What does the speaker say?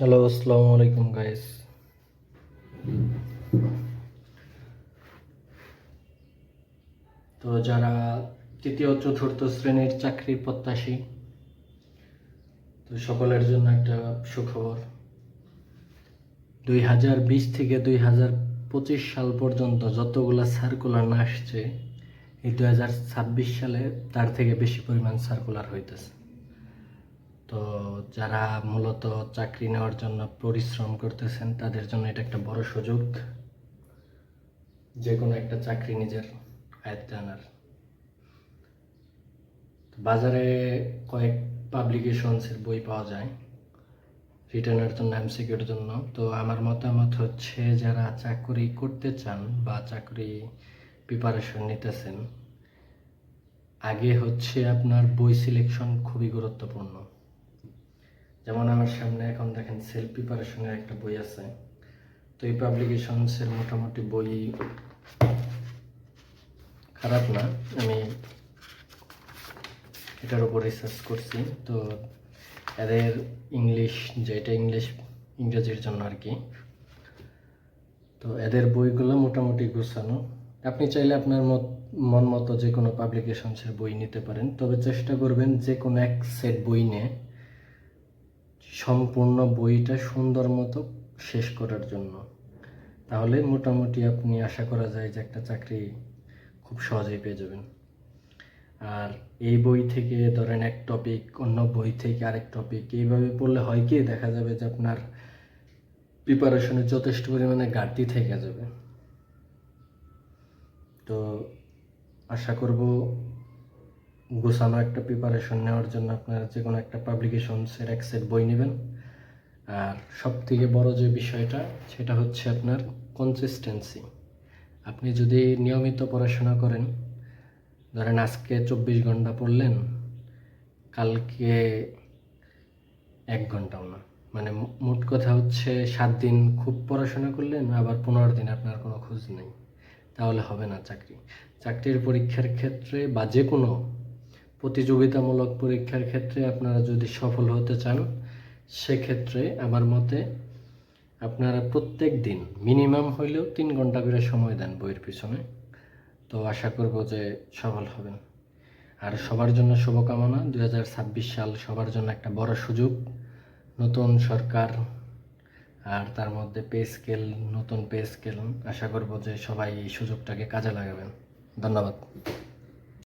Hello, আসসালামু আলাইকুম guys. তো যারা তৃতীয় চতুর্থ শ্রেণীর চাকরি প্রত্যাশী, তো সকলের জন্য একটা সুখবর। 2020 থেকে 2025 সাল পর্যন্ত যতগুলা সার্কুলার না আসছে, এই 2026 সালে তার থেকে বেশি পরিমাণ সার্কুলার হইতেছে। তো যারা মূলত চাকরি নেওয়ার জন্য পরিশ্রম করতেছেন তাদের জন্য এটা একটা বড় সুযোগ, যে কোনো একটা চাকরি নিজের আয়ত্তে আনার। বাজারে কয়েক পাবলিকেশনসের বই পাওয়া যায় রিটার্নের জন্য, এমসিকিউর জন্য। তো আমার মতামত হচ্ছে, যারা চাকরি করতে চান বা চাকরি প্রিপারেশন নিতেছেন, আগে হচ্ছে আপনার বই সিলেকশন খুবই গুরুত্বপূর্ণ। যেমন আমার সামনে এখন দেখেন সেলফ প্রিপারেশনের একটা বই আছে। তো এই পাবলিকেশনসের মোটামুটি বই খারাপ না, আমি এটার উপর রিসার্চ করছি। তো এদের ইংলিশ, যেটা ইংরেজির জন্য আর কি, তো এদের বইগুলো মোটামুটি গোছানো। আপনি চাইলে আপনার মন মতো যে কোনো পাবলিকেশনসের বই নিতে পারেন, তবে চেষ্টা করবেন যে কোনো এক সেট বই নিয়ে সম্পূর্ণ বইটা সুন্দর মতো শেষ করার জন্য। তাহলে মোটামুটি আপনি আশা করা যায় যে একটা চাকরি খুব সহজেই পেয়ে যাবেন। আর এই বই থেকে ধরেন এক টপিক, অন্য বই থেকে আরেক টপিক, এইভাবে পড়লে হয় কি, দেখা যাবে যে আপনার প্রিপারেশনে যথেষ্ট পরিমাণে ঘাটতি থেকে যাবে। তো আশা করব গোছানো একটা প্রিপারেশন নেওয়ার জন্য আপনারা যে কোনো একটা পাবলিকেশনসের এক সেট বই নেবেন। আর সব থেকে বড় যে বিষয়টা, সেটা হচ্ছে আপনার কনসিস্টেন্সি। আপনি যদি নিয়মিত পড়াশোনা করেন, ধরেন আজকে 24 ঘন্টা পড়লেন, কালকে 1 ঘন্টাও না, মানে মোট কথা হচ্ছে 7 দিন খুব পড়াশোনা করলেন, আবার 15 দিন আপনার কোনো খোঁজ নেই, তাহলে হবে না চাকরি। চাকরির পরীক্ষার ক্ষেত্রে বা যে কোনো প্রতিযোগিতামূলক পরীক্ষার ক্ষেত্রে আপনারা যদি সফল হতে চান, সেক্ষেত্রে আমার মতে আপনারা প্রত্যেক দিন মিনিমাম হইলেও 3 ঘন্টা করে সময় দেন বইয়ের পিছনে। তো আশা করব যে সফল হবেন। আর সবার জন্য শুভকামনা। 2026 সাল সবার জন্য একটা বড় সুযোগ। নতুন সরকার, আর তার মধ্যে নতুন পে স্কেল। আশা করব যে সবাই এই সুযোগটাকে কাজে লাগাবেন। ধন্যবাদ।